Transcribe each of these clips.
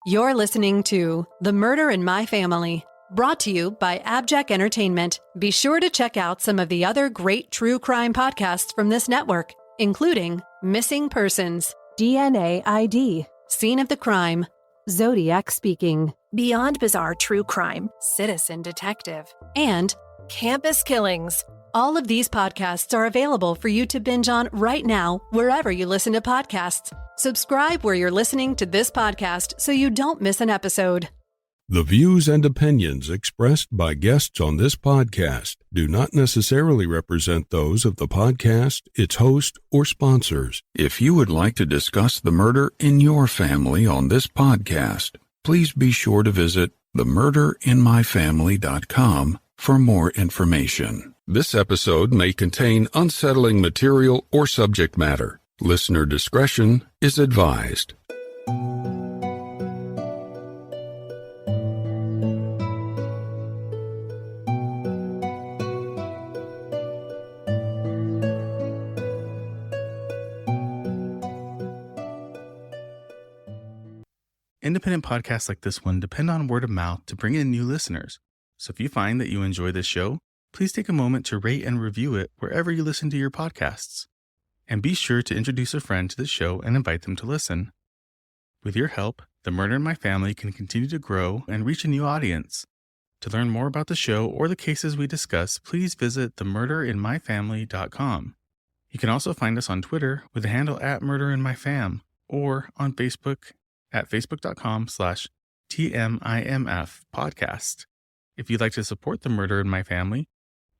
You're listening to The Murder in My Family, brought to you by AbJack Entertainment. Be sure to check out some of the other great true crime podcasts from this network, including Missing Persons, DNA ID, Scene of the Crime, Zodiac Speaking, Beyond Bizarre True Crime, Citizen Detective, and Campus Killings. All of these podcasts are available for you to binge on right now, wherever you listen to podcasts. Subscribe where you're listening to this podcast so you don't miss an episode. The views and opinions expressed by guests on this podcast do not necessarily represent those of the podcast, its host, or sponsors. If you would like to discuss the murder in your family on this podcast, please be sure to visit themurderinmyfamily.com for more information. This episode may contain unsettling material or subject matter. Listener discretion is advised. Independent podcasts like this one depend on word of mouth to bring in new listeners. So if you find that you enjoy this show, please take a moment to rate and review it wherever you listen to your podcasts. And be sure to introduce a friend to the show and invite them to listen. With your help, The Murder in My Family can continue to grow and reach a new audience. To learn more about the show or the cases we discuss, please visit themurderinmyfamily.com. You can also find us on Twitter with the handle @murderinmyfam or on Facebook at facebook.com/TMIMF podcast. If you'd like to support The Murder in My Family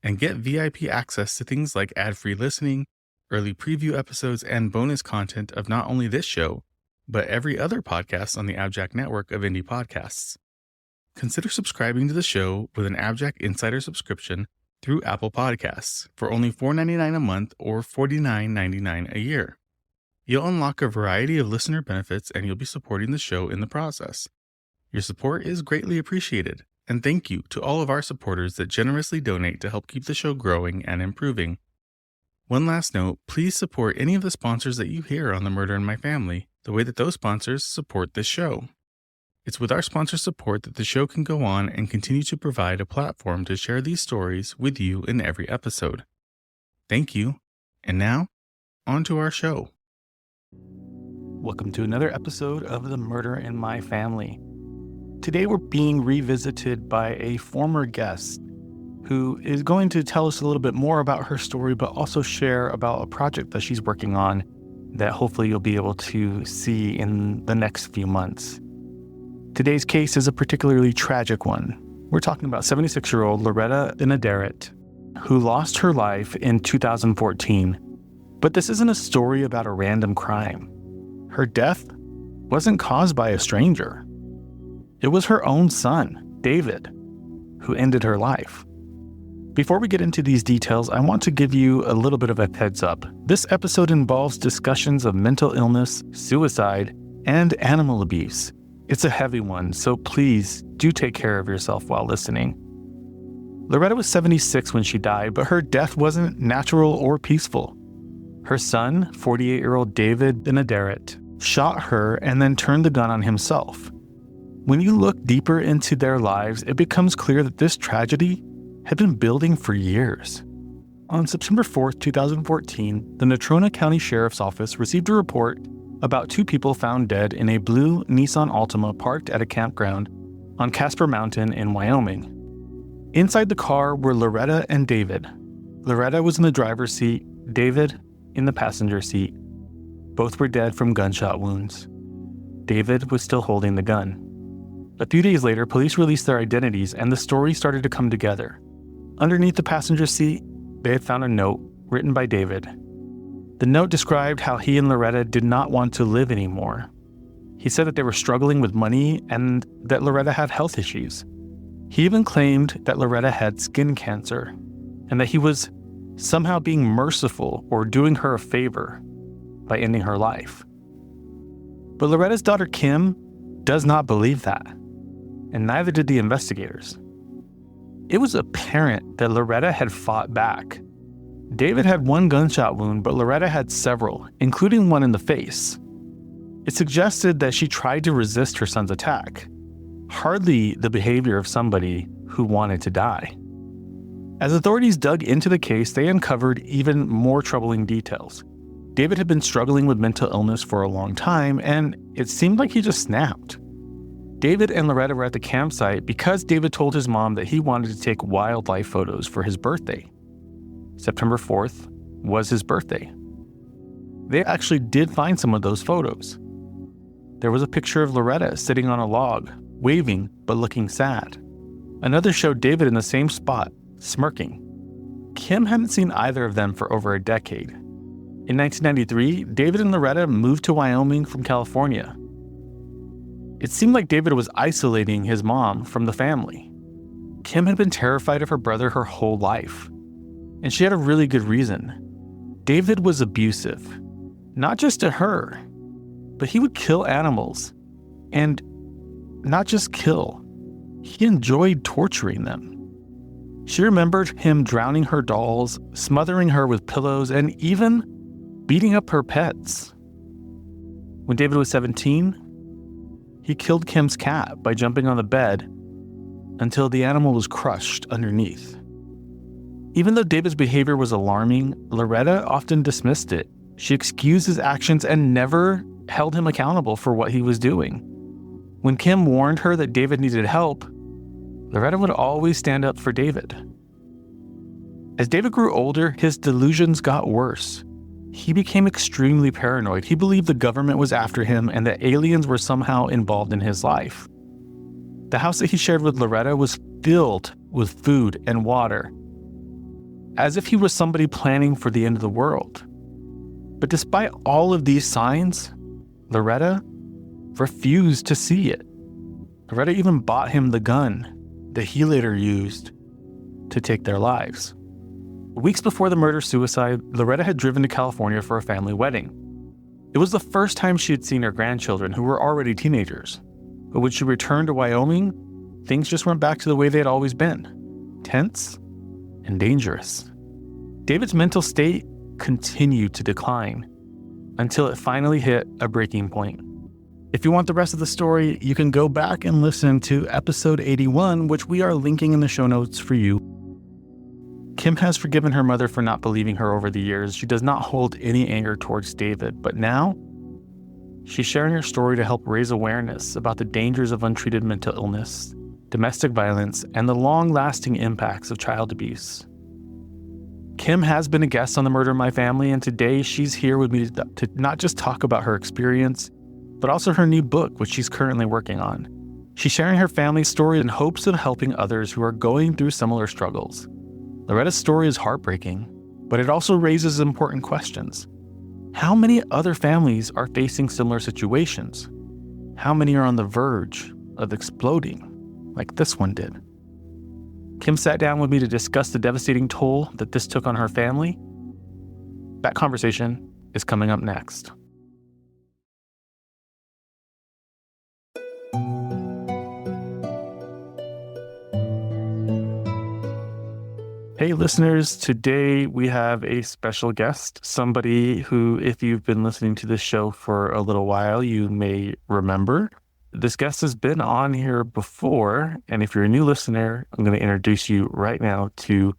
and get VIP access to things like ad-free listening, early preview episodes, and bonus content of not only this show, but every other podcast on the AbJack network of indie podcasts, consider subscribing to the show with an AbJack Insider subscription through Apple Podcasts for only $4.99 a month or $49.99 a year. You'll unlock a variety of listener benefits and you'll be supporting the show in the process. Your support is greatly appreciated, and thank you to all of our supporters that generously donate to help keep the show growing and improving. One last note, please support any of the sponsors that you hear on The Murder in My Family the way that those sponsors support this show. It's with our sponsor support that the show can go on and continue to provide a platform to share these stories with you in every episode. Thank you. And now, on to our show. Welcome to another episode of The Murder in My Family. Today we're being revisited by a former guest who is going to tell us a little bit more about her story, but also share about a project that she's working on that hopefully you'll be able to see in the next few months. Today's case is a particularly tragic one. We're talking about 76-year-old Loretta Benaderet, who lost her life in 2014. But this isn't a story about a random crime. Her death wasn't caused by a stranger. It was her own son, David, who ended her life. Before we get into these details, I want to give you a little bit of a heads up. This episode involves discussions of mental illness, suicide, and animal abuse. It's a heavy one, so please do take care of yourself while listening. Loretta was 76 when she died, but her death wasn't natural or peaceful. Her son, 48-year-old David Benaderet, shot her and then turned the gun on himself. When you look deeper into their lives, it becomes clear that this tragedy had been building for years. On September 4th, 2014, the Natrona County Sheriff's Office received a report about two people found dead in a blue Nissan Altima parked at a campground on Casper Mountain in Wyoming. Inside the car were Loretta and David. Loretta was in the driver's seat, David in the passenger seat. Both were dead from gunshot wounds. David was still holding the gun. A few days later, police released their identities and the story started to come together. Underneath the passenger seat, they had found a note written by David. The note described how he and Loretta did not want to live anymore. He said that they were struggling with money and that Loretta had health issues. He even claimed that Loretta had skin cancer and that he was somehow being merciful or doing her a favor by ending her life. But Loretta's daughter Kim does not believe that, and neither did the investigators. It was apparent that Loretta had fought back. David had one gunshot wound, but Loretta had several, including one in the face. It suggested that she tried to resist her son's attack, hardly the behavior of somebody who wanted to die. As authorities dug into the case, they uncovered even more troubling details. David had been struggling with mental illness for a long time, and it seemed like he just snapped. David and Loretta were at the campsite because David told his mom that he wanted to take wildlife photos for his birthday. September 4th was his birthday. They actually did find some of those photos. There was a picture of Loretta sitting on a log, waving but looking sad. Another showed David in the same spot, smirking. Kim hadn't seen either of them for over a decade. In 1993, David and Loretta moved to Wyoming from California. It seemed like David was isolating his mom from the family. Kim had been terrified of her brother her whole life, and she had a really good reason. David was abusive, not just to her, but he would kill animals, and not just kill. He enjoyed torturing them. She remembered him drowning her dolls, smothering her with pillows, and even beating up her pets. When David was 17, he killed Kim's cat by jumping on the bed until the animal was crushed underneath. Even though David's behavior was alarming, Loretta often dismissed it. She excused his actions and never held him accountable for what he was doing. When Kim warned her that David needed help, Loretta would always stand up for David. As David grew older, his delusions got worse. He became extremely paranoid. He believed the government was after him and that aliens were somehow involved in his life. The house that he shared with Loretta was filled with food and water, as if he was somebody planning for the end of the world. But despite all of these signs, Loretta refused to see it. Loretta even bought him the gun that he later used to take their lives. Weeks before the murder-suicide, Loretta had driven to California for a family wedding. It was the first time she had seen her grandchildren, who were already teenagers. But when she returned to Wyoming, things just went back to the way they had always been: tense and dangerous. David's mental state continued to decline until it finally hit a breaking point. If you want the rest of the story, you can go back and listen to episode 81, which we are linking in the show notes for you. Kim has forgiven her mother for not believing her over the years. She does not hold any anger towards David, but now she's sharing her story to help raise awareness about the dangers of untreated mental illness, domestic violence, and the long-lasting impacts of child abuse. Kim has been a guest on the Murder in My Family, and today she's here with me to not just talk about her experience, but also her new book, which she's currently working on. She's sharing her family's story in hopes of helping others who are going through similar struggles. Loretta's story is heartbreaking, but it also raises important questions. How many other families are facing similar situations? How many are on the verge of exploding, like this one did? Kim sat down with me to discuss the devastating toll that this took on her family. That conversation is coming up next. Hey listeners, today we have a special guest, somebody who, if you've been listening to this show for a little while, you may remember. This guest has been on here before, and if you're a new listener, I'm going to introduce you right now to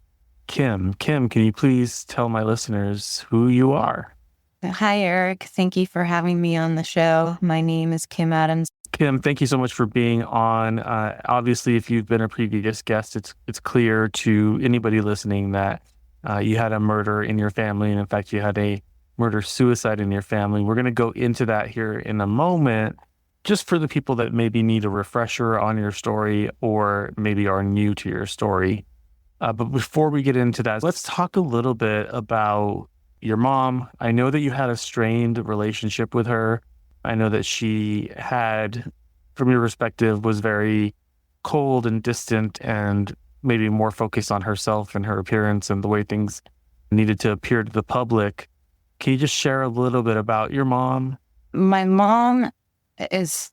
Kim. Kim, can you please tell my listeners who you are? Hi, Eric. Thank you for having me on the show. My name is Kim Adams. Kim, thank you so much for being on. Obviously, if you've been a previous guest, it's clear to anybody listening that you had a murder in your family, and in fact, you had a murder-suicide in your family. We're going to go into that here in a moment, just for the people that maybe need a refresher on your story or maybe are new to your story. But before we get into that, let's talk a little bit about your mom. I know that you had a strained relationship with her. I know that she had, from your perspective, was very cold and distant and maybe more focused on herself and her appearance and the way things needed to appear to the public. Can you just share a little bit about your mom? My mom is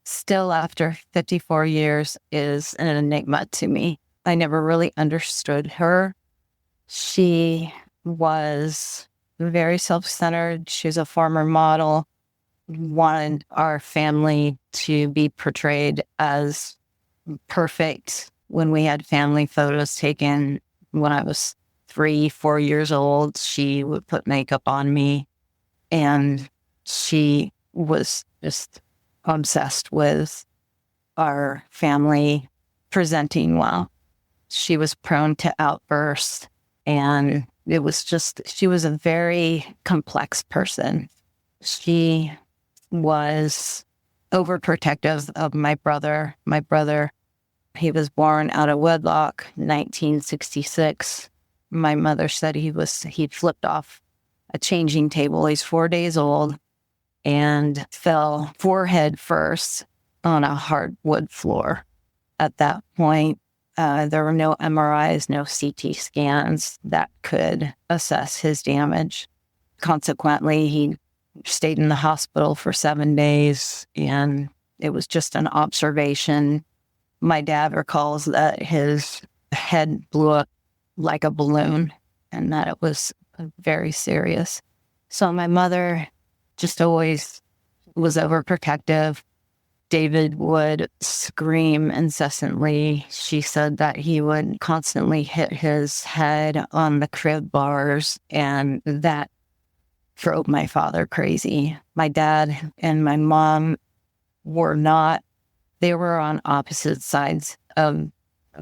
still, after 54 years, is an enigma to me. I never really understood her. She was very self-centered. She's a former model. wanted our family to be portrayed as perfect. When we had family photos taken when I was 3, 4 years old, she would put makeup on me, and she was just obsessed with our family presenting well. She was prone to outbursts, and it was just, she was a very complex person. She was overprotective of my brother. My brother, he was born out of wedlock, 1966. My mother said he flipped off a changing table. He's 4 days old and fell forehead first on a hardwood floor. At that point, there were no MRIs, no CT scans that could assess his damage. Consequently, he stayed in the hospital for 7 days, and it was just an observation. My dad recalls that his head blew up like a balloon and that it was very serious. So my mother just always was overprotective. David would scream incessantly. She said that he would constantly hit his head on the crib bars, and that drove my father crazy. My dad and my mom were not, they were on opposite sides of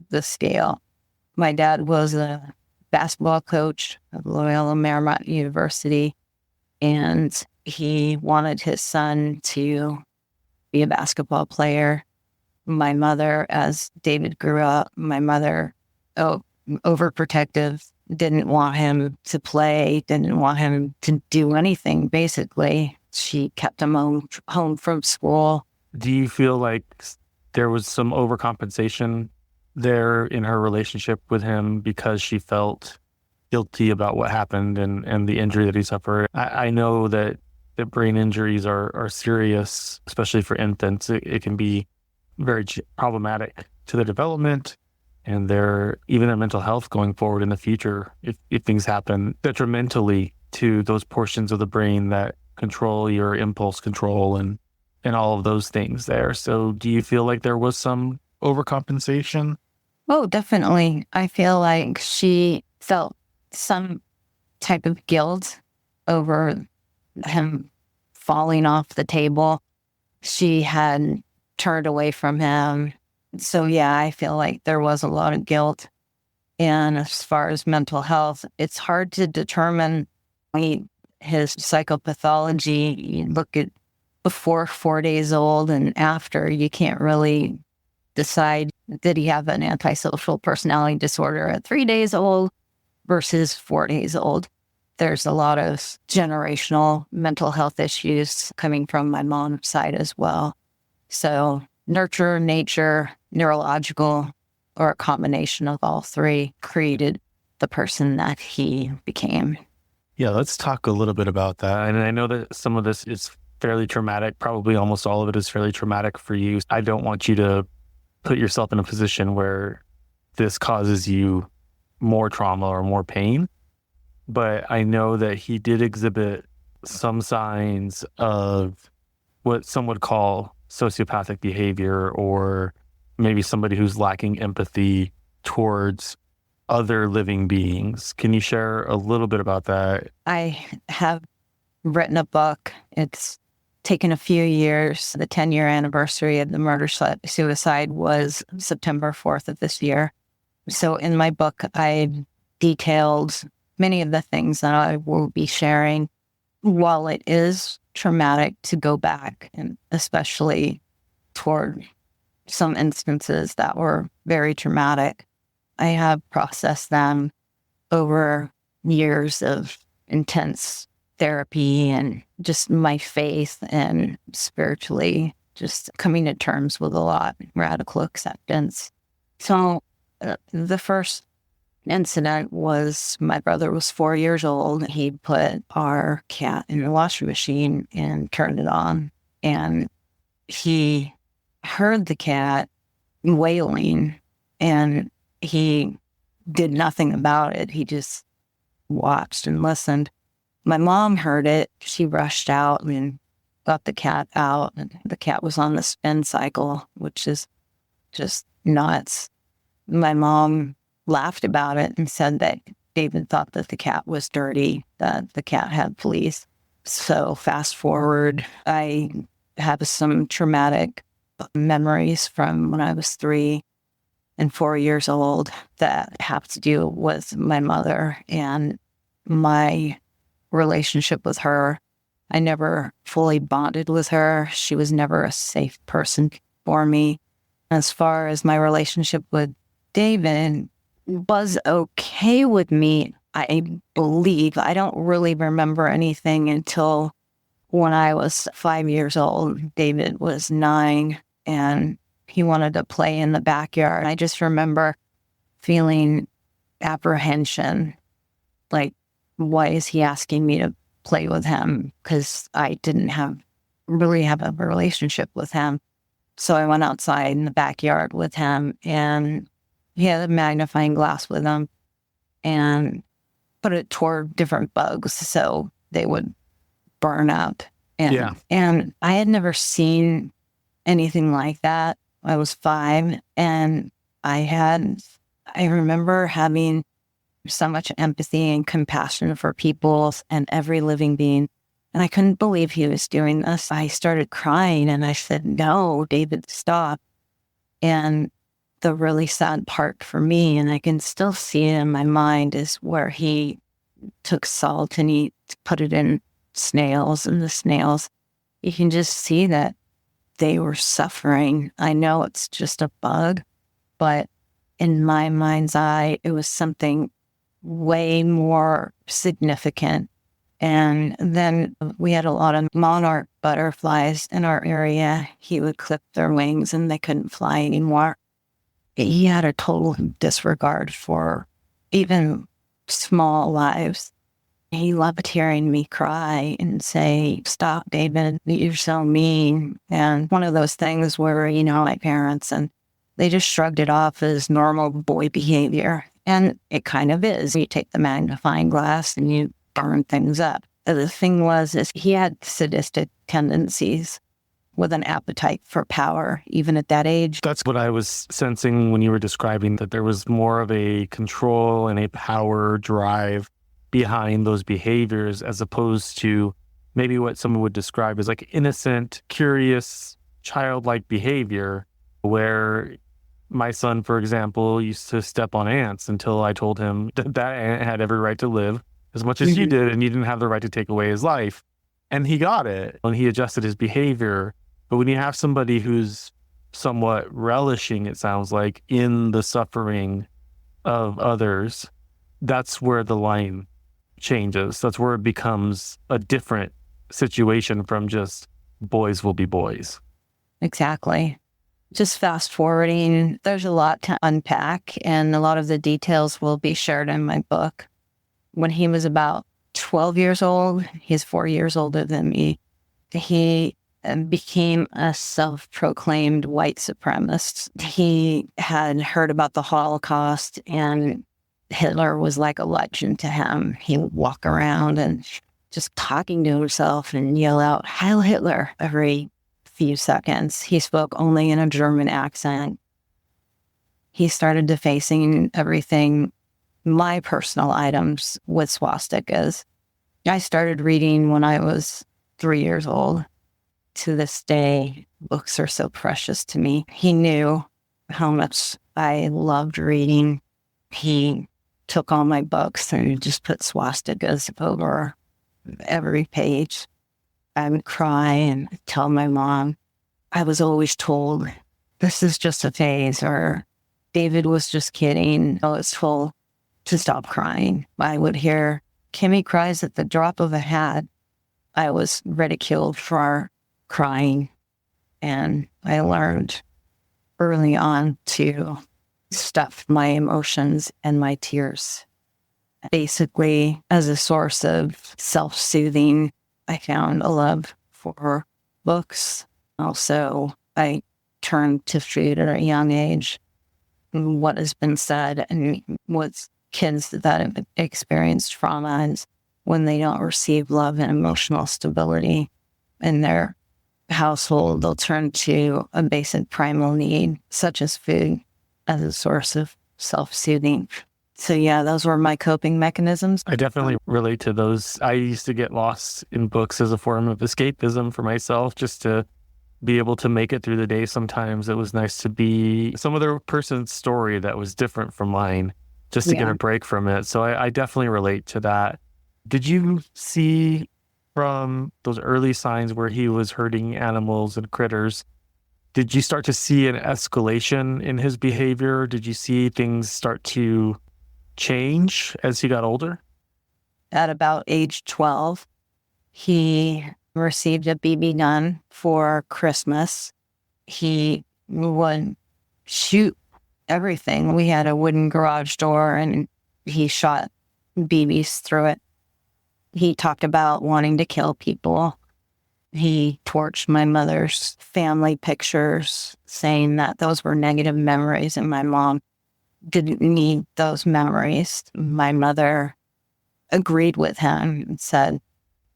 the scale. My dad was a basketball coach at Loyola Marymount University, and he wanted his son to be a basketball player. My mother, as David grew up, my mother, overprotective, didn't want him to play, didn't want him to do anything, basically. She kept him home from school. Do you feel like there was some overcompensation there in her relationship with him because she felt guilty about what happened and the injury that he suffered? I know that brain injuries are serious, especially for infants. It can be very problematic to their development and even their mental health going forward in the future if things happen detrimentally to those portions of the brain that control your impulse control and all of those things there. So do you feel like there was some overcompensation? Oh, definitely. I feel like she felt some type of guilt over him falling off the table. She had turned away from him. So yeah, I feel like there was a lot of guilt. And as far as mental health, it's hard to determine his psychopathology. You look at before 4 days old and after, you can't really decide, did he have an antisocial personality disorder at 3 days old versus 4 days old? There's a lot of generational mental health issues coming from my mom's side as well. So nurture, nature, neurological, or a combination of all three created the person that he became. Yeah, let's talk a little bit about that. And I know that some of this is fairly traumatic. Probably almost all of it is fairly traumatic for you. I don't want you to put yourself in a position where this causes you more trauma or more pain. But I know that he did exhibit some signs of what some would call sociopathic behavior, or maybe somebody who's lacking empathy towards other living beings. Can you share a little bit about that? I have written a book. It's taken a few years. The 10-year anniversary of the murder-suicide was September 4th of this year. So in my book, I detailed many of the things that I will be sharing. While it is traumatic to go back, and especially toward some instances that were very traumatic, I have processed them over years of intense therapy and just my faith and spiritually just coming to terms with a lot, radical acceptance. So the first incident was, my brother was 4 years old. He put our cat in the washing machine and turned it on. And he heard the cat wailing, and he did nothing about it. He just watched and listened. My mom heard it. She rushed out and got the cat out, and the cat was on the spin cycle, which is just nuts. My mom laughed about it and said that David thought that the cat was dirty, that the cat had fleas. So fast forward, I have some traumatic memories from when I was 3 and 4 years old that have to do with my mother and my relationship with her. I never fully bonded with her. She was never a safe person for me. As far as my relationship with David was okay with me, I believe. I don't really remember anything until when I was 5 years old. David was 9 and he wanted to play in the backyard. I just remember feeling apprehension, like, why is he asking me to play with him? Because I didn't really have a relationship with him. So I went outside in the backyard with him, and he had a magnifying glass with him and put it toward different bugs so they would burn up. And I had never seen anything like that. I was 5, and I remember having so much empathy and compassion for people and every living being. And I couldn't believe he was doing this. I started crying and I said, "No, David, stop." And the really sad part for me, and I can still see it in my mind, is where he took salt and he put it in snails, and the snails, you can just see that they were suffering. I know it's just a bug, but in my mind's eye, it was something way more significant. And then we had a lot of monarch butterflies in our area. He would clip their wings and they couldn't fly anymore. He had a total disregard for even small lives. He loved hearing me cry and say, "Stop, David, you're so mean." And one of those things where, my parents, and they just shrugged it off as normal boy behavior. And it kind of is. You take the magnifying glass and you burn things up. The thing is he had sadistic tendencies with an appetite for power, even at that age. That's what I was sensing when you were describing that there was more of a control and a power drive behind those behaviors, as opposed to maybe what someone would describe as like innocent, curious, childlike behavior, where my son, for example, used to step on ants until I told him that ant had every right to live as much as you did, and you didn't have the right to take away his life. And he got it, and he adjusted his behavior. But when you have somebody who's somewhat relishing, it sounds like, in the suffering of others, that's where the line changes. That's where it becomes a different situation from just boys will be boys. Exactly. Just fast forwarding, there's a lot to unpack, and a lot of the details will be shared in my book. When he was about 12 years old, he's 4 years older than me, he became a self-proclaimed white supremacist. He had heard about the Holocaust, and Hitler was like a legend to him. He would walk around and just talking to himself and yell out, "Heil Hitler," every few seconds. He spoke only in a German accent. He started defacing everything, my personal items, with swastikas. I started reading when I was 3 years old. To this day, books are so precious to me. He knew how much I loved reading. He took all my books and just put swastikas over every page. I would cry and tell my mom. I was always told, "This is just a phase," or "David was just kidding." I was told to stop crying. I would hear, "Kimmy cries at the drop of a hat." I was ridiculed for crying, and I learned early on to stuff my emotions and my tears. Basically, as a source of self-soothing, I found a love for books. Also, I turned to food at a young age. What has been said, and with kids that have experienced trauma, is when they don't receive love and emotional stability, in their household, they'll turn to a basic primal need, such as food, as a source of self-soothing. So yeah, those were my coping mechanisms. I definitely relate to those. I used to get lost in books as a form of escapism for myself, just to be able to make it through the day. Sometimes it was nice to be some other person's story that was different from mine, just to get a break from it. So I definitely relate to that. Did you see from those early signs where he was hurting animals and critters, did you start to see an escalation in his behavior? Did you see things start to change as he got older? At about age 12, he received a BB gun for Christmas. He would shoot everything. We had a wooden garage door and he shot BBs through it. He talked about wanting to kill people. He torched my mother's family pictures, saying that those were negative memories and my mom didn't need those memories. My mother agreed with him and said,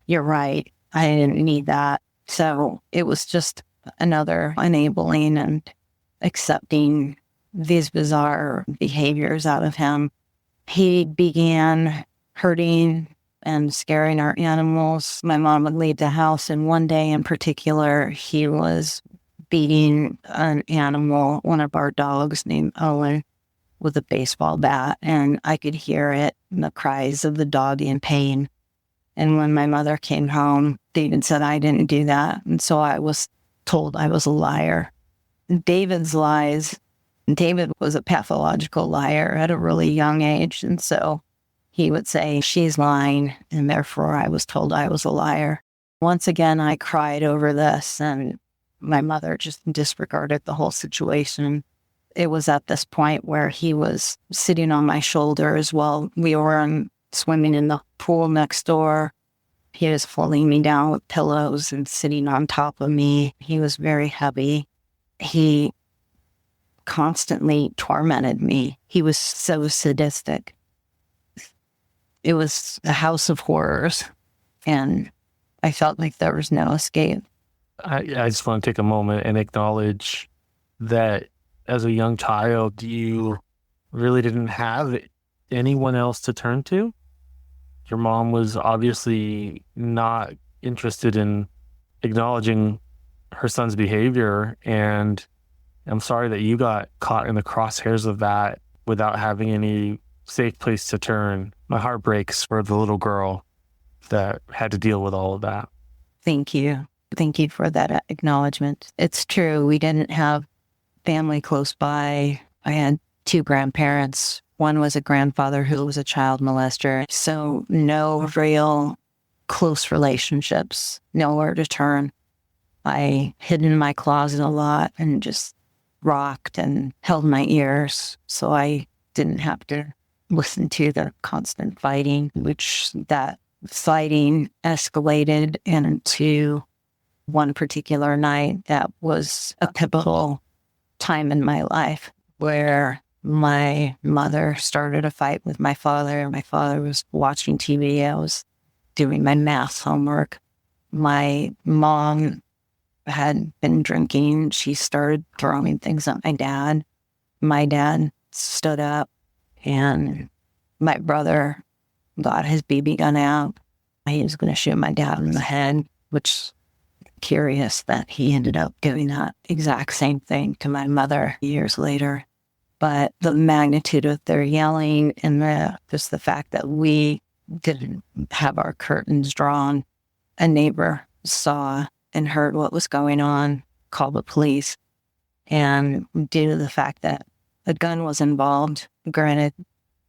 "You're right, I didn't need that." So it was just another enabling and accepting these bizarre behaviors out of him. He began hurting and scaring our animals. My mom would leave the house, and one day in particular, he was beating an animal, one of our dogs named Owen, with a baseball bat, and I could hear it, the cries of the dog in pain. And when my mother came home, David said I didn't do that, and so I was told I was a liar. David's lies, David was a pathological liar at a really young age, and so he would say, "She's lying," and therefore I was told I was a liar. Once again, I cried over this, and my mother just disregarded the whole situation. It was at this point where he was sitting on my shoulders while we were swimming in the pool next door. He was pulling me down with pillows and sitting on top of me. He was very heavy. He constantly tormented me. He was so sadistic. It was a house of horrors, and I felt like there was no escape. I just want to take a moment and acknowledge that as a young child, you really didn't have anyone else to turn to. Your mom was obviously not interested in acknowledging her son's behavior, and I'm sorry that you got caught in the crosshairs of that without having any safe place to turn. My heart breaks for the little girl that had to deal with all of that. Thank you. Thank you for that acknowledgement. It's true. We didn't have family close by. I had two grandparents. One was a grandfather who was a child molester. So no real close relationships, nowhere to turn. I hid in my closet a lot and just rocked and held my ears so I didn't have to listen to the constant fighting, which that fighting escalated into one particular night that was a pivotal time in my life where my mother started a fight with my father. My father was watching TV. I was doing my math homework. My mom had been drinking. She started throwing things at my dad. My dad stood up, and my brother got his BB gun out. He was going to shoot my dad in the head, which curious that he ended up doing that exact same thing to my mother years later. But the magnitude of their yelling and just the fact that we didn't have our curtains drawn, a neighbor saw and heard what was going on, called the police. And due to the fact that a gun was involved, granted,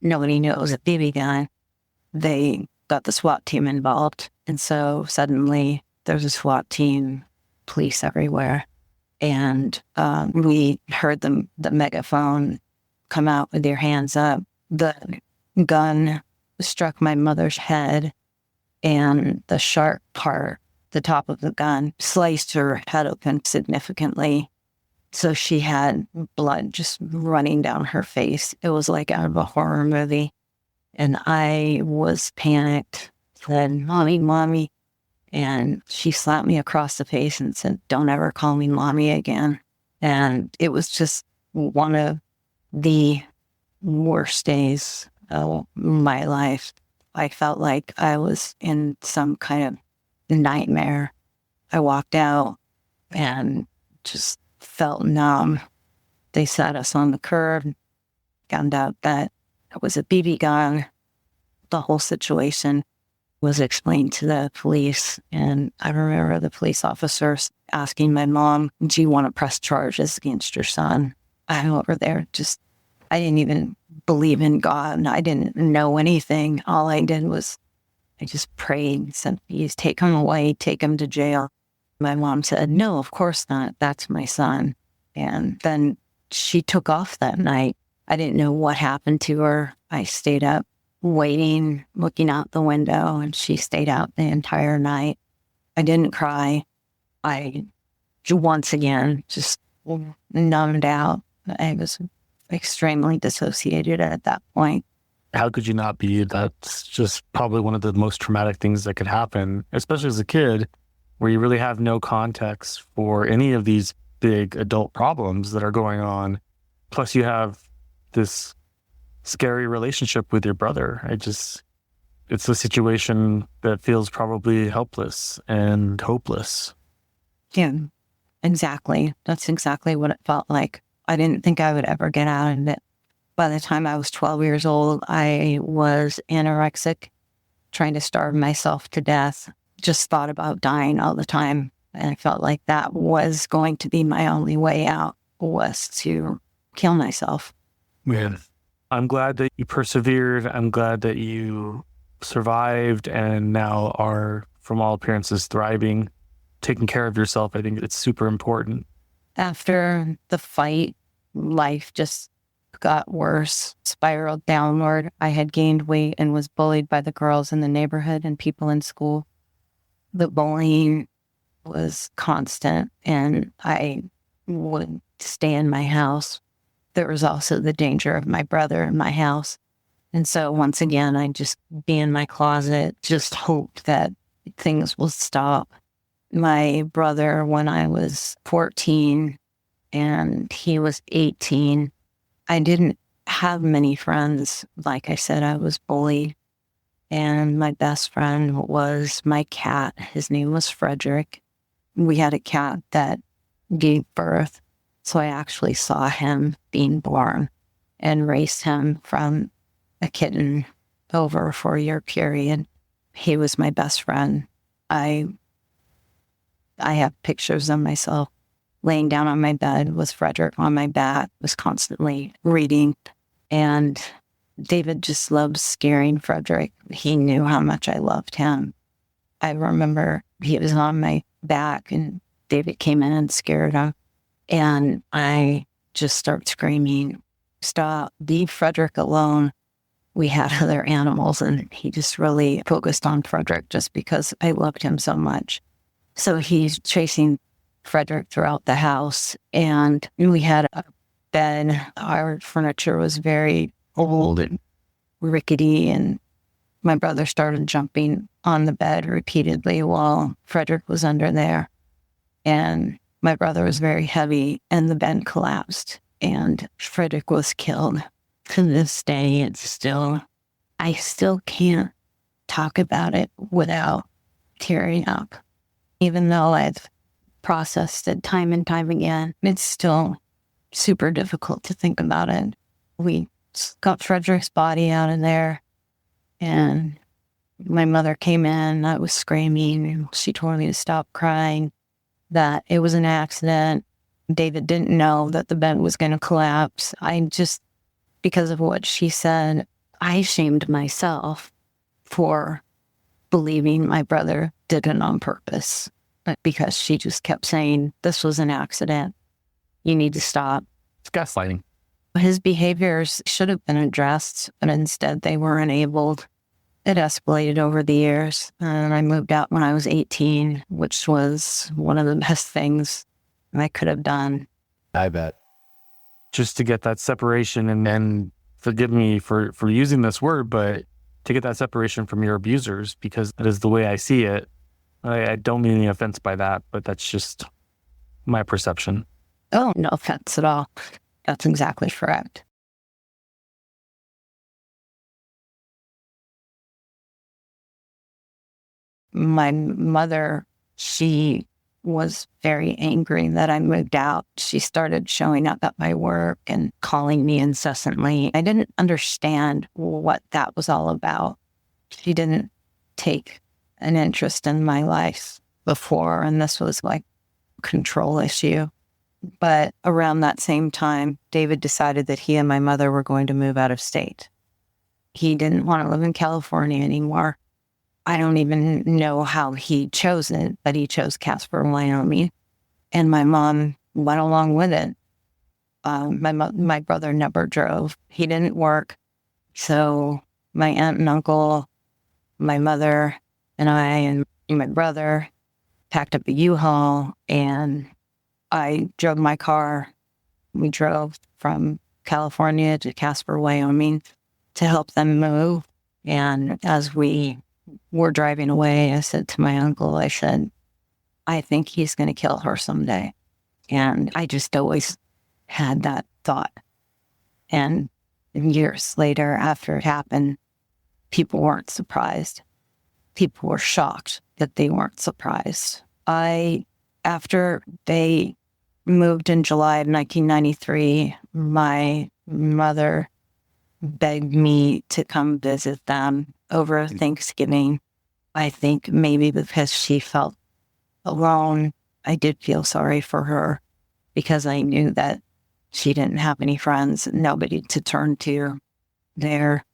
nobody knew it was a BB gun, they got the SWAT team involved. And so suddenly there's a SWAT team, police everywhere. And we heard the megaphone, "Come out with your hands up." The gun struck my mother's head, and the sharp part, the top of the gun, sliced her head open significantly. So she had blood just running down her face. It was like out of a horror movie. And I was panicked, said, Mommy, And she slapped me across the face and said, "Don't ever call me mommy again." And it was just one of the worst days of my life. I felt like I was in some kind of nightmare. I walked out and just felt numb. They sat us on the curb, found out that it was a BB gun. The whole situation was explained to the police. And I remember the police officers asking my mom, "Do you want to press charges against your son?" I'm over there I didn't even believe in God. I didn't know anything. All I did was I just prayed and said, "Please take him away, take him to jail." My mom said, "No, of course not. That's my son." And then she took off that night. I didn't know what happened to her. I stayed up waiting, looking out the window, and she stayed out the entire night. I didn't cry. I, once again, just numbed out. I was extremely dissociated at that point. How could you not be? That's just probably one of the most traumatic things that could happen, especially as a kid, where you really have no context for any of these big adult problems that are going on. Plus you have this scary relationship with your brother. It's a situation that feels probably helpless and hopeless. Yeah, exactly. That's exactly what it felt like. I didn't think I would ever get out of it. By the time I was 12 years old, I was anorexic, trying to starve myself to death. Just thought about dying all the time. And I felt like that was going to be my only way out, was to kill myself. Man, I'm glad that you persevered. I'm glad that you survived and now are, from all appearances, thriving, taking care of yourself. I think it's super important. After the fight, life just got worse, spiraled downward. I had gained weight and was bullied by the girls in the neighborhood and people in school. The bullying was constant, and I would stay in my house. There was also the danger of my brother in my house. And so once again, I'd just be in my closet, just hoped that things will stop. My brother, when I was 14 and he was 18, I didn't have many friends. Like I said, I was bullied. And my best friend was my cat. His name was Frederick. We had a cat that gave birth. So I actually saw him being born and raised him from a kitten over a 4-year period. He was my best friend. I have pictures of myself laying down on my bed with Frederick on my back, was constantly reading. And David just loved scaring Frederick. He knew how much I loved him. I remember he was on my back and David came in and scared him. And I just started screaming, "Stop, leave Frederick alone." We had other animals and he just really focused on Frederick just because I loved him so much. So he's chasing Frederick throughout the house, and we had a bed. Our furniture was very old and rickety, and my brother started jumping on the bed repeatedly while Frederick was under there. And my brother was very heavy, and the bed collapsed, and Frederick was killed. To this day, I still can't talk about it without tearing up. Even though I've processed it time and time again, it's still super difficult to think about it. We got Frederick's body out of there, and my mother came in. I was screaming. She told me to stop crying, that it was an accident. David didn't know that the bed was going to collapse. Because of what she said, I shamed myself for believing my brother did it on purpose, because she just kept saying, "This was an accident. You need to stop." It's gaslighting. His behaviors should have been addressed, but instead they were enabled. It escalated over the years, and I moved out when I was 18, which was one of the best things I could have done. I bet. Just to get that separation, and then forgive me for using this word, but to get that separation from your abusers, because that is the way I see it. I don't mean any offense by that, but that's just my perception. Oh, no offense at all. That's exactly correct. My mother, she was very angry that I moved out. She started showing up at my work and calling me incessantly. I didn't understand what that was all about. She didn't take an interest in my life before, and this was like a control issue. But around that same time, David decided that he and my mother were going to move out of state. He didn't want to live in California anymore. I don't even know how he chose it, but he chose Casper, Wyoming. And my mom went along with it. My brother never drove. He didn't work. So my aunt and uncle, my mother, and I and my brother packed up a U-Haul, and I drove my car. We drove from California to Casper, Wyoming to help them move. And as we were driving away, I said to my uncle, I said, I think he's going to kill her someday. And I just always had that thought. And years later, after it happened, people weren't surprised. People were shocked that they weren't surprised. After they moved in July of 1993, my mother begged me to come visit them over Thanksgiving. I think maybe because she felt alone. I did feel sorry for her because I knew that she didn't have any friends, nobody to turn to there.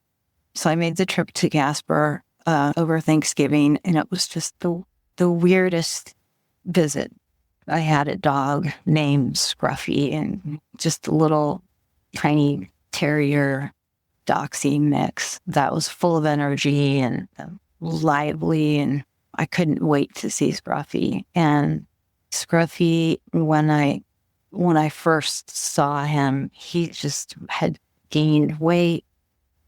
So I made the trip to Casper over Thanksgiving, and it was just the weirdest visit. I had a dog named Scruffy and just a little tiny terrier doxy mix that was full of energy and lively, and I couldn't wait to see Scruffy. And Scruffy, when I first saw him, he just had gained weight.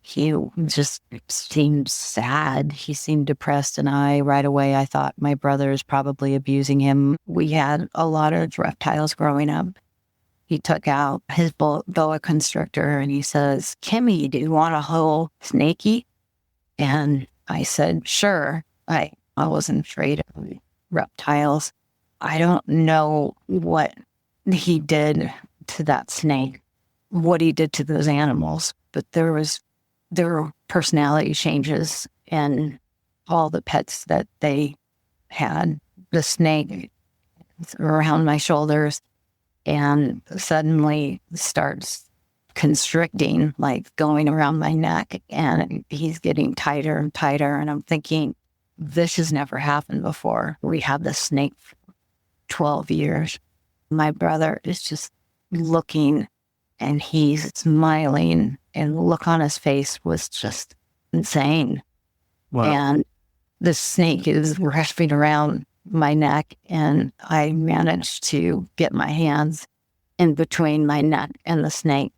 He just seemed sad. He seemed depressed, and right away I thought my brother is probably abusing him. We had a lot of reptiles growing up. He took out his boa constrictor and he says, Kimmy, do you want a whole snakey? And I said, sure. I wasn't afraid of reptiles. I don't know what he did to that snake, what he did to those animals, but there were personality changes in all the pets that they had. The snake around my shoulders and suddenly starts constricting, like going around my neck, and he's getting tighter and tighter. And I'm thinking, this has never happened before. We had this snake for 12 years. My brother is just looking and he's smiling, and the look on his face was just insane. Wow. And the snake is wrapping around my neck, and I managed to get my hands in between my neck and the snake.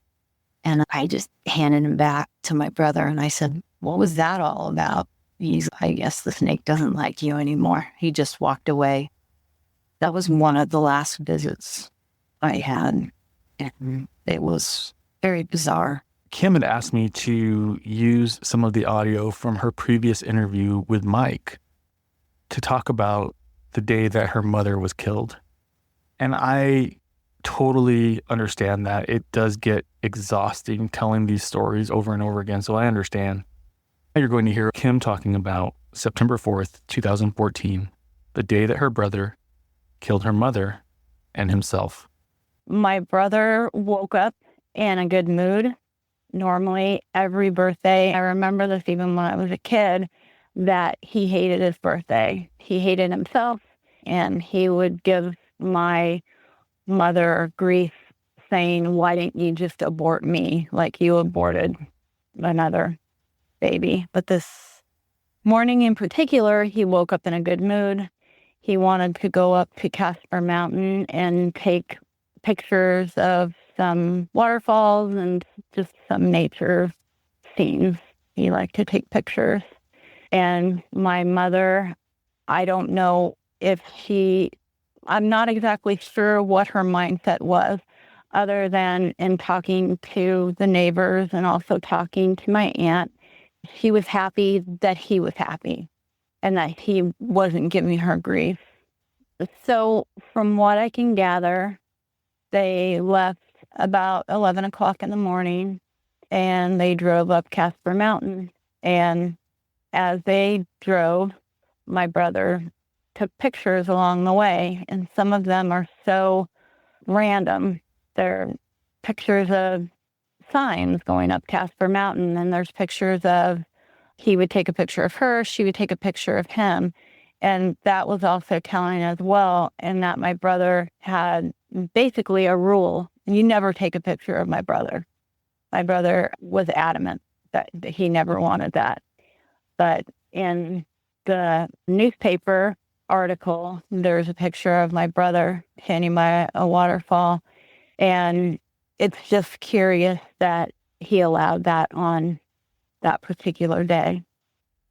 And I just handed him back to my brother, and I said, what was that all about? I guess the snake doesn't like you anymore. He just walked away. That was one of the last visits I had, and it was very bizarre. Kim had asked me to use some of the audio from her previous interview with Mike to talk about the day that her mother was killed. And I totally understand that. It does get exhausting telling these stories over and over again, so I understand. Now you're going to hear Kim talking about September 4th, 2014, the day that her brother killed her mother and himself. My brother woke up in a good mood. Normally, every birthday, I remember this even when I was a kid, that he hated his birthday. He hated himself, and he would give my mother grief saying, why didn't you just abort me like you aborted another baby? But this morning in particular, he woke up in a good mood. He wanted to go up to Casper Mountain and take pictures of some waterfalls and just some nature scenes. He liked to take pictures. And my mother I don't know if I'm not exactly sure what her mindset was, other than in talking to the neighbors and also talking to my aunt. She was happy that he was happy and that he wasn't giving her grief. So from what I can gather, they left about 11 o'clock in the morning and they drove up Casper Mountain. And as they drove, my brother took pictures along the way, and some of them are so random. They're pictures of signs going up Casper Mountain, and there's pictures of he would take a picture of her, she would take a picture of him. And that was also telling as well, and that my brother had basically a rule: you never take a picture of my brother. My brother was adamant that he never wanted that. But in the newspaper article, there's a picture of my brother standing by a waterfall. And it's just curious that he allowed that on that particular day.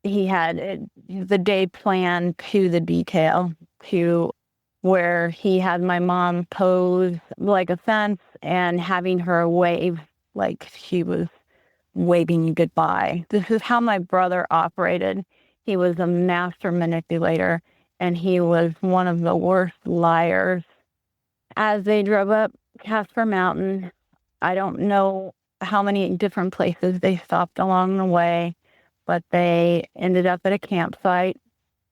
He had the day planned to the detail, to where he had my mom pose like a fence and having her wave like she was waving goodbye. This is how my brother operated. He was a master manipulator, and he was one of the worst liars. As they drove up Casper Mountain, I don't know how many different places they stopped along the way, but they ended up at a campsite.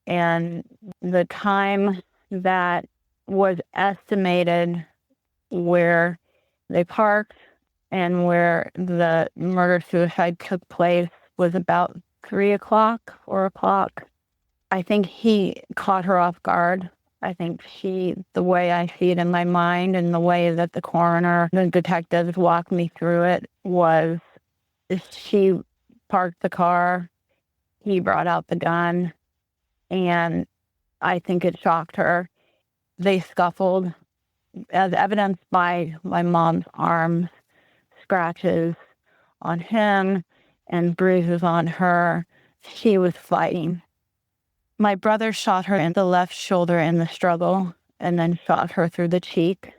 And the time that was estimated where they parked and where the murder-suicide took place was about 3 o'clock, 4 o'clock. I think he caught her off guard. I think the way I see it in my mind and the way that the coroner, the detectives walked me through it was she parked the car, he brought out the gun, and I think it shocked her. They scuffled, as evidenced by my mom's arms, scratches on him and bruises on her. She was fighting. My brother shot her in the left shoulder in the struggle and then shot her through the cheek.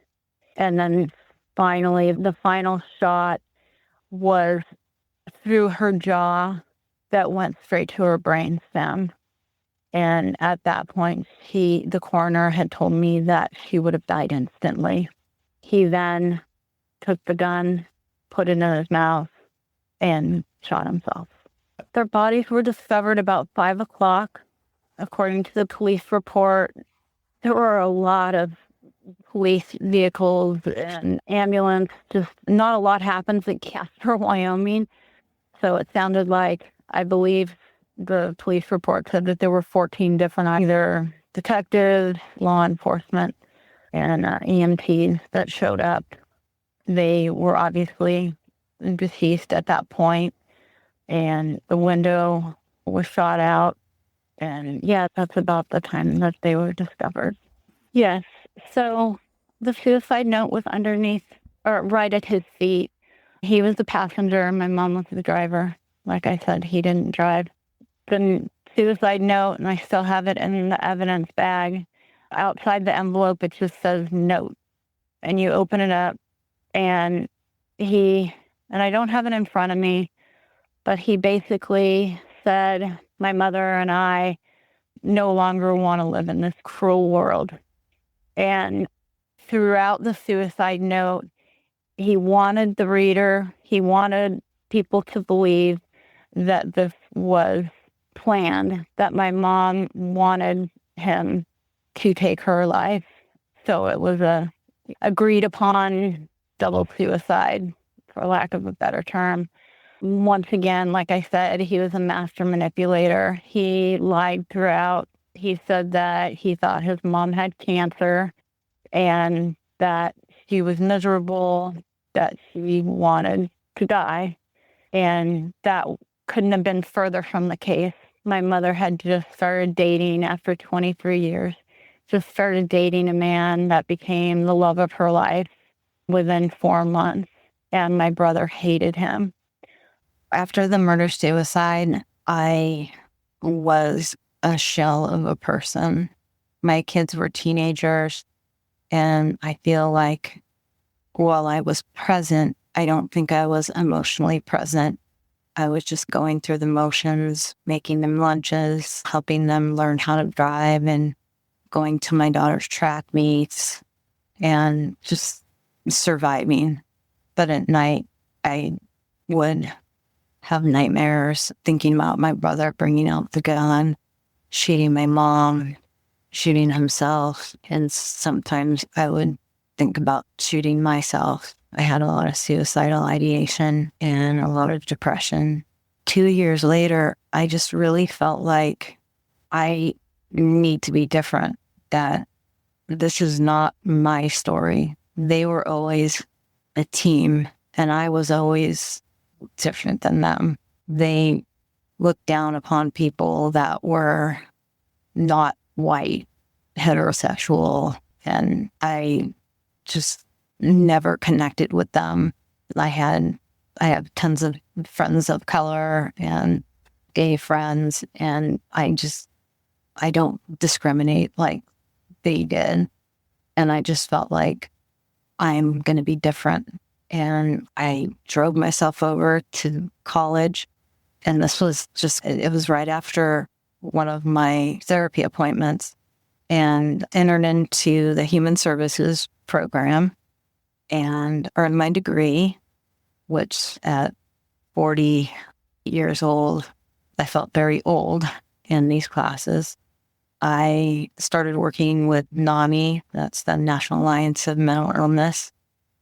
And then finally, the final shot was through her jaw that went straight to her brainstem. And at that point, the coroner had told me that she would have died instantly. He then took the gun, put it in his mouth, and shot himself. Their bodies were discovered about 5 o'clock. According to the police report, there were a lot of police vehicles and ambulance. Just not a lot happens in Casper, Wyoming. So it sounded like, I believe the police report said that there were 14 different either detectives, law enforcement, and EMTs that showed up. They were obviously deceased at that point, and the window was shot out. And yeah, that's about the time that they were discovered. Yes. So the suicide note was underneath, or right at his feet. He was the passenger. My mom was the driver. Like I said, he didn't drive. The suicide note, and I still have it in the evidence bag. Outside the envelope, it just says note. And you open it up, and I don't have it in front of me, but he basically said, my mother and I no longer want to live in this cruel world. And throughout the suicide note, he wanted people to believe that this was planned, that my mom wanted him to take her life. So it was a agreed upon double suicide, for lack of a better term. Once again, like I said, he was a master manipulator. He lied throughout. He said that he thought his mom had cancer and that she was miserable, that she wanted to die. And that couldn't have been further from the case. My mother had just started dating after 23 years, just started dating a man that became the love of her life within 4 months. And my brother hated him. After the murder-suicide, I was a shell of a person. My kids were teenagers, and I feel like while I was present, I don't think I was emotionally present. I was just going through the motions, making them lunches, helping them learn how to drive, and going to my daughter's track meets, and just surviving. But at night, I would have nightmares thinking about my brother bringing out the gun, shooting my mom, shooting himself. And sometimes I would think about shooting myself. I had a lot of suicidal ideation and a lot of depression. 2 years later, I just really felt like I need to be different, that this is not my story. They were always a team, and I was always different than them. They looked down upon people that were not white, heterosexual, and I just never connected with them. I have tons of friends of color and gay friends, and I don't discriminate like they did. And I just felt like I'm going to be different. And I drove myself over to college. And this was it was right after one of my therapy appointments, and entered into the human services program and earned my degree, which at 40 years old, I felt very old in these classes. I started working with NAMI, that's the National Alliance of Mental Illness,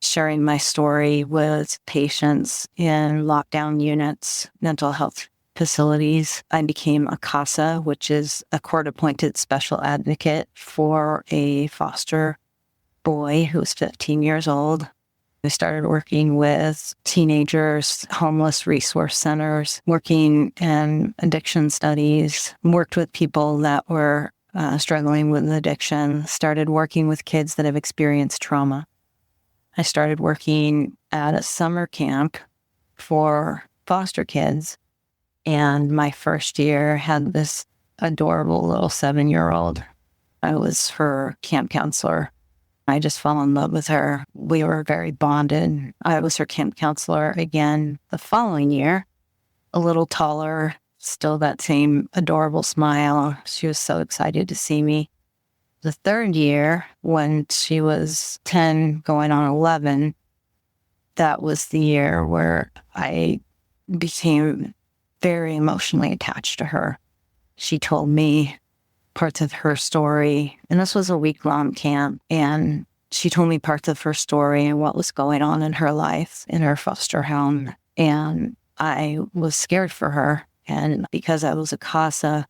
sharing my story with patients in lockdown units, mental health facilities. I became a CASA, which is a court-appointed special advocate for a foster boy who was 15 years old. I started working with teenagers, homeless resource centers, working in addiction studies, worked with people that were struggling with addiction, started working with kids that have experienced trauma. I started working at a summer camp for foster kids, and my first year had this adorable little 7-year-old. I was her camp counselor. I just fell in love with her. We were very bonded. I was her camp counselor again the following year, a little taller, still that same adorable smile. She was so excited to see me. The third year, when she was 10 going on 11, that was the year where I became very emotionally attached to her. She told me parts of her story, and this was a week-long camp, and she told me parts of her story and what was going on in her life in her foster home, and I was scared for her. And because I was a CASA,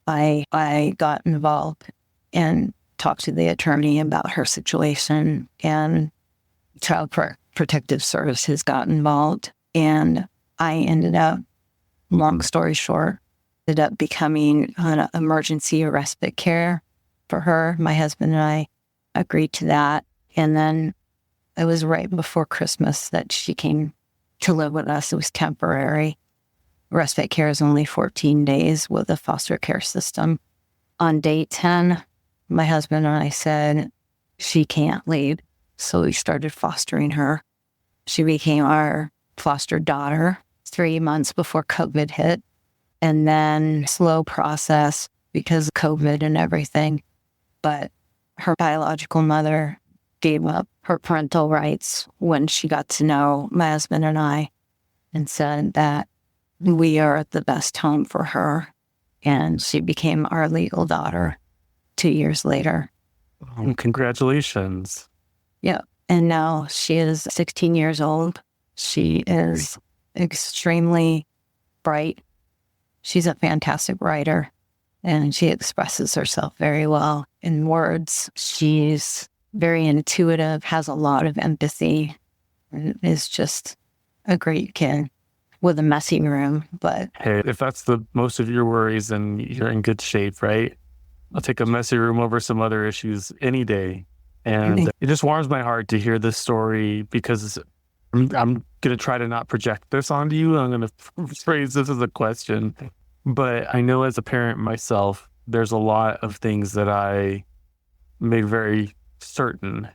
I got involved and talked to the attorney about her situation, and Child Protective Services got involved, and I ended up, long story short, ended up becoming an emergency respite care for her. My husband and I agreed to that. And then it was right before Christmas that she came to live with us. It was temporary. Respite care is only 14 days with the foster care system. On day 10, my husband and I said, she can't leave. So we started fostering her. She became our foster daughter 3 months before COVID hit. And then slow process because of COVID and everything. But her biological mother gave up her parental rights when she got to know my husband and I, and said that we are the best home for her. And she became our legal daughter 2 years later. Congratulations. Yeah. And now she is 16 years old. She is extremely bright. She's a fantastic writer, and she expresses herself very well in words. She's very intuitive, has a lot of empathy, and is just a great kid with a messy room. But hey, if that's the most of your worries, then you're in good shape, right? I'll take a messy room over some other issues any day. And it just warms my heart to hear this story, because I'm going to try to not project this onto you. I'm going to phrase this as a question. But I know as a parent myself, there's a lot of things that I made very certain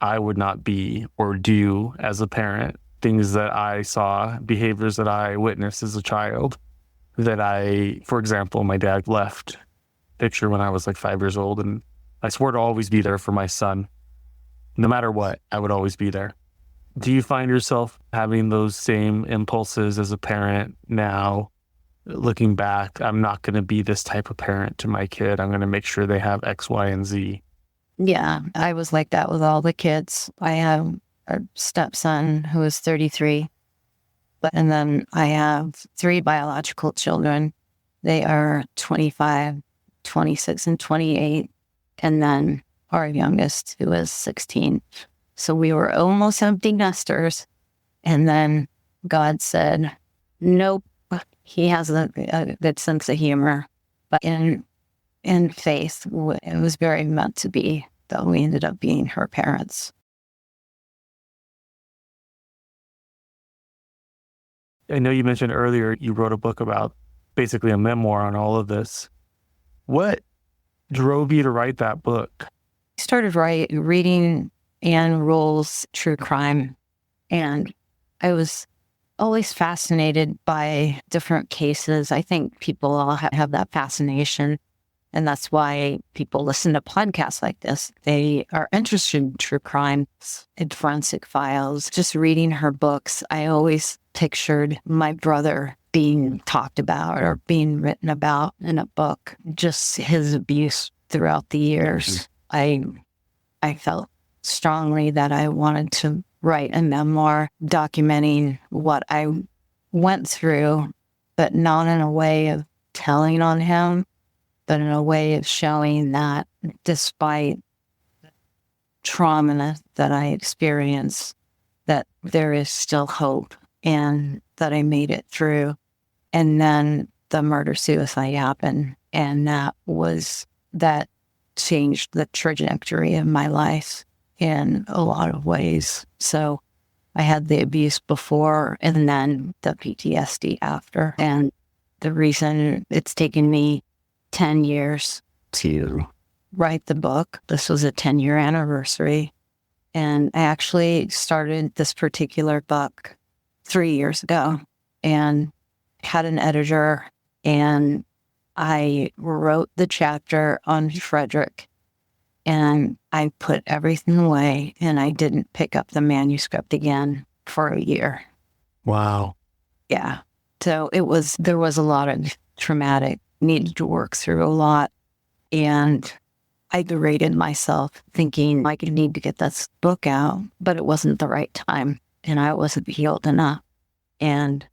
I would not be or do as a parent. Things that I saw, behaviors that I witnessed as a child for example, my dad left picture when I was like 5 years old, and I swore to always be there for my son. No matter what, I would always be there. Do you find yourself having those same impulses as a parent now? Looking back, I'm not going to be this type of parent to my kid. I'm going to make sure they have X, Y, and Z. Yeah, I was like that with all the kids. I have a stepson who is 33, and then I have 3 biological children. They are 25, 26, and 28, and then our youngest, who is 16. So we were almost empty nesters, and then God said, nope, he has a good sense of humor. But in faith, it was very meant to be that we ended up being her parents. I know you mentioned earlier you wrote a book about basically a memoir on all of this. What drove you to write that book? I started reading Ann Rule's true crime, and I was always fascinated by different cases. I think people all have that fascination, and that's why people listen to podcasts like this. They are interested in true crime and forensic files. Just reading her books, I always pictured my brother being talked about or being written about in a book, just his abuse throughout the years. I felt strongly that I wanted to write a memoir documenting what I went through, but not in a way of telling on him, but in a way of showing that despite trauma that I experienced, that there is still hope and that I made it through. And then the murder-suicide happened, and that changed the trajectory of my life in a lot of ways. So I had the abuse before and then the PTSD after. And the reason it's taken me 10 years to write the book, this was a 10-year anniversary. And I actually started this particular book 3 years ago and had an editor, and I wrote the chapter on Frederick, and I put everything away, and I didn't pick up the manuscript again for a year. Wow. Yeah. So there was a lot of traumatic, needed to work through a lot. And I berated myself thinking like I need to get this book out, but it wasn't the right time and I wasn't healed enough. And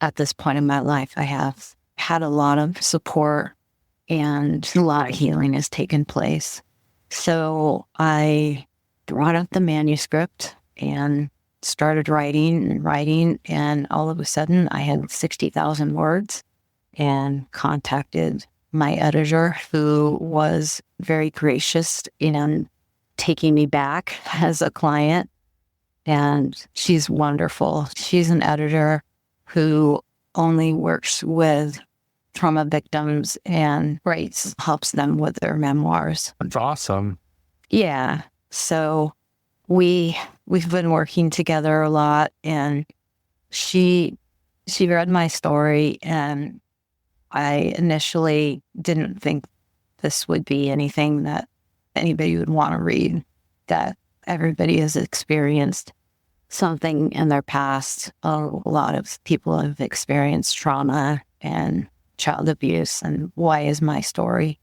at this point in my life, I have had a lot of support and a lot of healing has taken place. So I brought up the manuscript and started writing, and all of a sudden I had 60,000 words and contacted my editor, who was very gracious in taking me back as a client. And she's wonderful. She's an editor who only works with trauma victims and helps them with their memoirs. That's awesome. Yeah. So we've been working together a lot, and she read my story, and I initially didn't think this would be anything that anybody would want to read, that everybody has experienced something in their past. A lot of people have experienced trauma and child abuse, and why is my story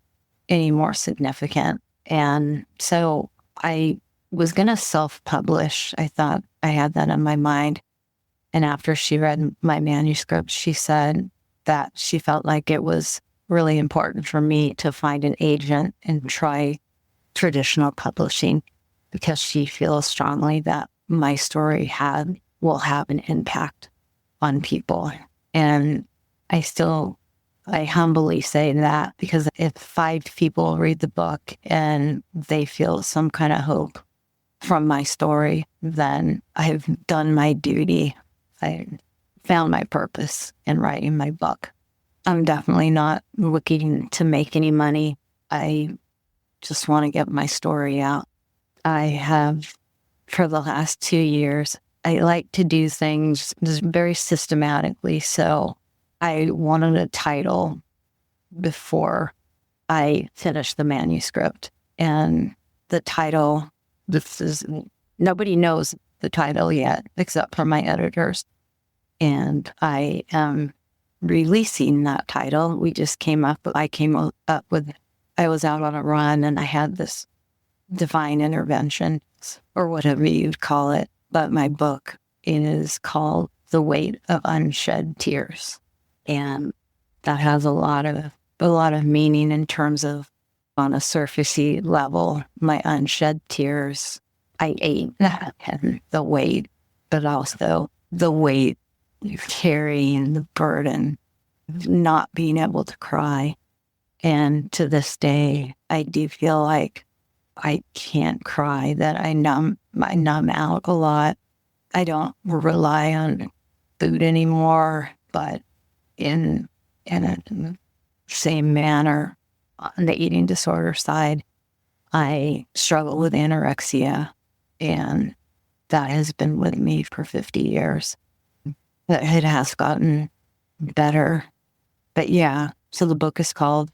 any more significant? And so I was going to self-publish. I thought I had that in my mind. And after she read my manuscript, she said that she felt like it was really important for me to find an agent and try traditional publishing, because she feels strongly that my story will have an impact on people. And I humbly say that, because if 5 people read the book and they feel some kind of hope from my story, then I've done my duty. I found my purpose in writing my book. I'm definitely not looking to make any money. I just want to get my story out. I have, for the last 2 years, I like to do things just very systematically. So I wanted a title before I finished the manuscript. And the title, nobody knows the title yet, except for my editors. And I am releasing that title. I was out on a run and I had this divine intervention, or whatever you'd call it. But my book is called The Weight of Unshed Tears. And that has a lot of meaning in terms of, on a surfacey level, my unshed tears. I ate that and the weight, but also the weight of carrying the burden of not being able to cry. And to this day, I do feel like I can't cry, that I numb out a lot. I don't rely on food anymore, but in a same manner, on the eating disorder side, I struggle with anorexia, and that has been with me for 50 years. It has gotten better. But yeah, so the book is called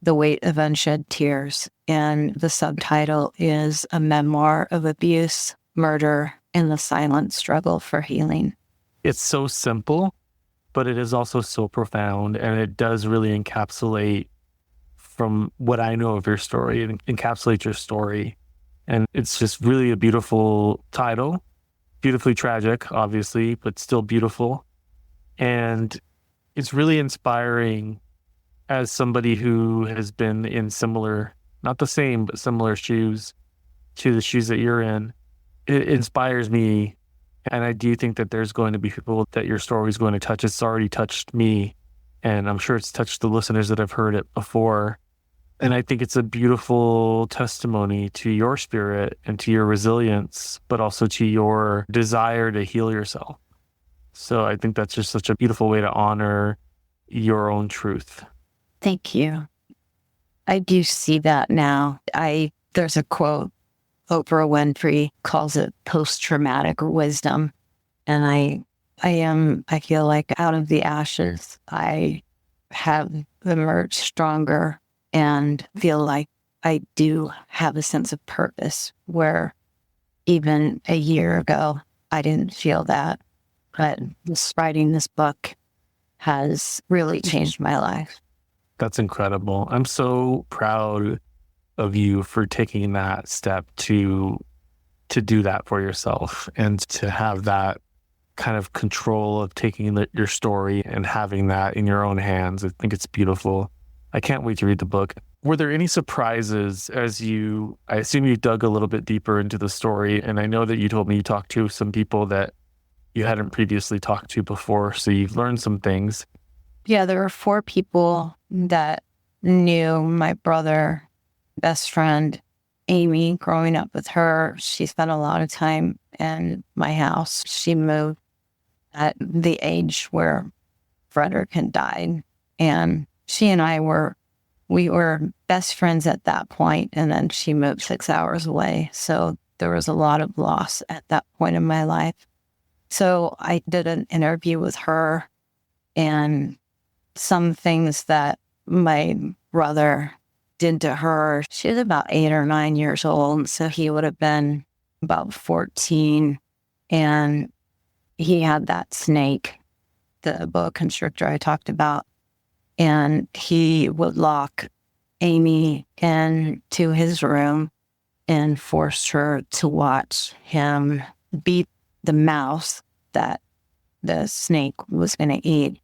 The Weight of Unshed Tears, and the subtitle is A Memoir of Abuse, Murder, and the Silent Struggle for Healing. It's so simple, but it is also so profound, and it does really encapsulate, from what I know of your story, it encapsulates your story. And it's just really a beautiful title, beautifully tragic, obviously, but still beautiful. And it's really inspiring as somebody who has been in similar, not the same, but similar shoes to the shoes that you're in. It inspires me. And I do think that there's going to be people that your story is going to touch. It's already touched me, and I'm sure it's touched the listeners that have heard it before. And I think it's a beautiful testimony to your spirit and to your resilience, but also to your desire to heal yourself. So I think that's just such a beautiful way to honor your own truth. Thank you. I do see that now. There's a quote, Oprah Winfrey calls it post-traumatic wisdom. And I feel like out of the ashes, I have emerged stronger and feel like I do have a sense of purpose, where even a year ago, I didn't feel that. But writing this book has really changed my life. That's incredible. I'm so proud of you for taking that step to do that for yourself, and to have that kind of control of taking your story and having that in your own hands. I think it's beautiful. I can't wait to read the book. Were there any surprises I assume you dug a little bit deeper into the story, and I know that you told me you talked to some people that you hadn't previously talked to before, so you've learned some things. Yeah, there were 4 people that knew my brother, best friend, Amy. Growing up with her, she spent a lot of time in my house. She moved at the age where Frederick had died, and she and I were best friends at that point, and then she moved 6 hours away. So there was a lot of loss at that point in my life. So I did an interview with her, and some things that my brother did to her. She was about 8 or 9 years old, so he would have been about 14. And he had that snake, the boa constrictor I talked about, and he would lock Amy into his room and forced her to watch him beat the mouse that the snake was going to eat,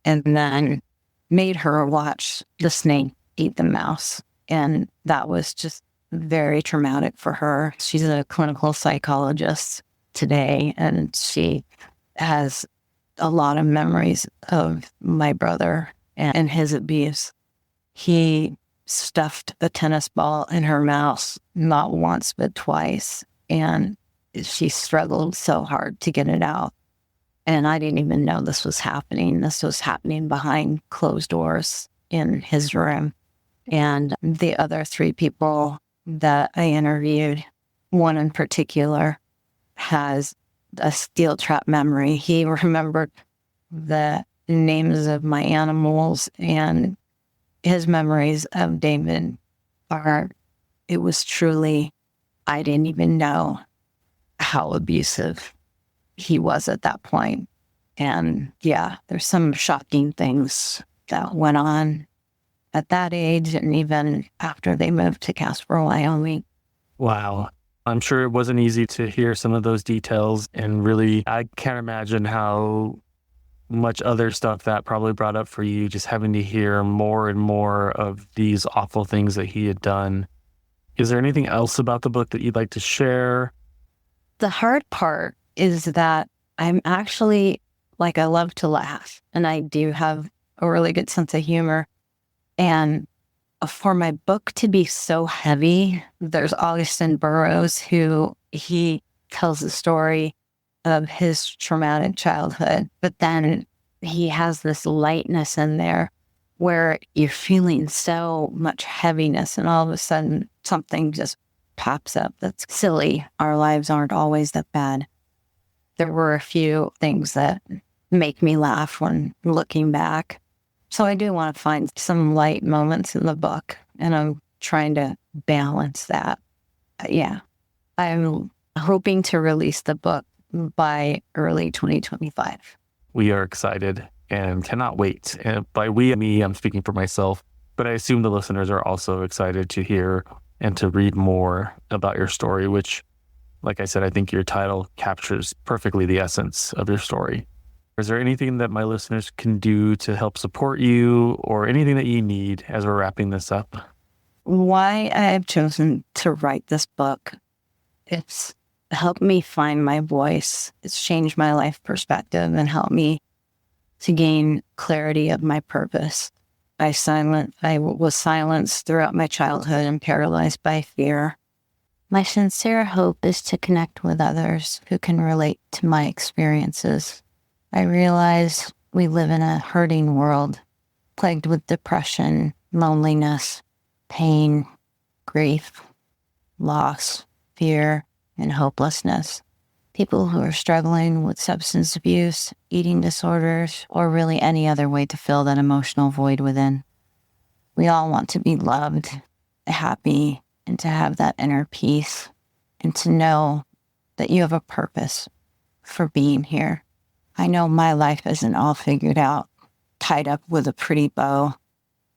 and then made her watch the snake eat the mouse. And that was just very traumatic for her. She's a clinical psychologist today, and she has a lot of memories of my brother and his abuse. He stuffed a tennis ball in her mouth, not once, but twice. And she struggled so hard to get it out. And I didn't even know this was happening. This was happening behind closed doors in his room. And the other 3 people that I interviewed, one in particular has a steel trap memory. He remembered the names of my animals, and his memories of David it was truly, I didn't even know how abusive he was at that point. And yeah, there's some shocking things that went on at that age and even after they moved to Casper, Wyoming. Wow. I'm sure it wasn't easy to hear some of those details. And really, I can't imagine how much other stuff that probably brought up for you, just having to hear more and more of these awful things that he had done. Is there anything else about the book that you'd like to share? The hard part is that I'm actually, I love to laugh, and I do have a really good sense of humor. And for my book to be so heavy, there's Augustin Burroughs, who he tells the story of his traumatic childhood, but then he has this lightness in there where you're feeling so much heaviness, and all of a sudden something just pops up that's silly. Our lives aren't always that bad. There were a few things that make me laugh when looking back. So I do want to find some light moments in the book, and I'm trying to balance that. Yeah, I'm hoping to release the book by early 2025. We are excited and cannot wait. And by we, I'm speaking for myself, but I assume the listeners are also excited to hear and to read more about your story, which, like I said, I think your title captures perfectly the essence of your story. Is there anything that my listeners can do to help support you, or anything that you need as we're wrapping this up? Why I have chosen to write this book, it's helped me find my voice. It's changed my life perspective and helped me to gain clarity of my purpose. I was silenced throughout my childhood and paralyzed by fear. My sincere hope is to connect with others who can relate to my experiences. I realize we live in a hurting world, plagued with depression, loneliness, pain, grief, loss, fear, and hopelessness. People who are struggling with substance abuse, eating disorders, or really any other way to fill that emotional void within. We all want to be loved, happy, and to have that inner peace, and to know that you have a purpose for being here. I know my life isn't all figured out, tied up with a pretty bow.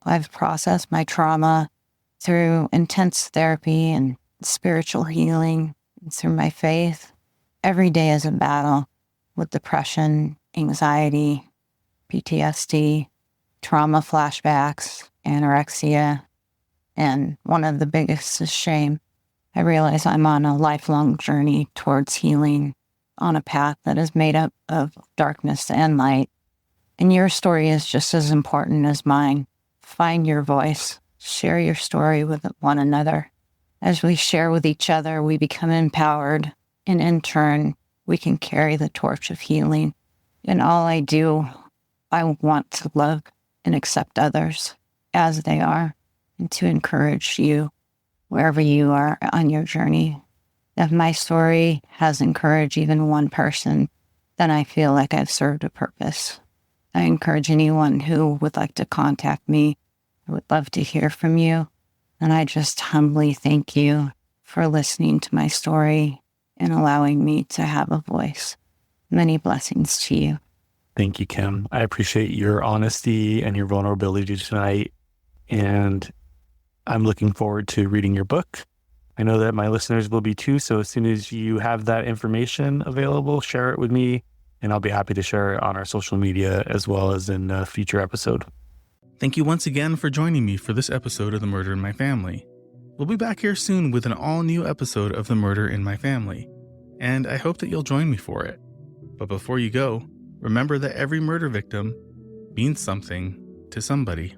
I've processed my trauma through intense therapy and spiritual healing, and through my faith. Every day is a battle with depression, anxiety, PTSD, trauma flashbacks, anorexia, and one of the biggest is shame. I realize I'm on a lifelong journey towards healing, on a path that is made up of darkness and light. And your story is just as important as mine. Find your voice. Share your story with one another. As we share with each other, we become empowered, and in turn, we can carry the torch of healing. In all I do, I want to love and accept others as they are, and to encourage you wherever you are on your journey. If my story has encouraged even one person, then I feel like I've served a purpose. I encourage anyone who would like to contact me. I would love to hear from you. And I just humbly thank you for listening to my story and allowing me to have a voice. Many blessings to you. Thank you, Kim. I appreciate your honesty and your vulnerability tonight. And I'm looking forward to reading your book. I know that my listeners will be too. So as soon as you have that information available, share it with me, and I'll be happy to share it on our social media as well as in a future episode. Thank you once again for joining me for this episode of The Murder in My Family. We'll be back here soon with an all-new episode of The Murder in My Family, and I hope that you'll join me for it. But before you go, remember that every murder victim means something to somebody.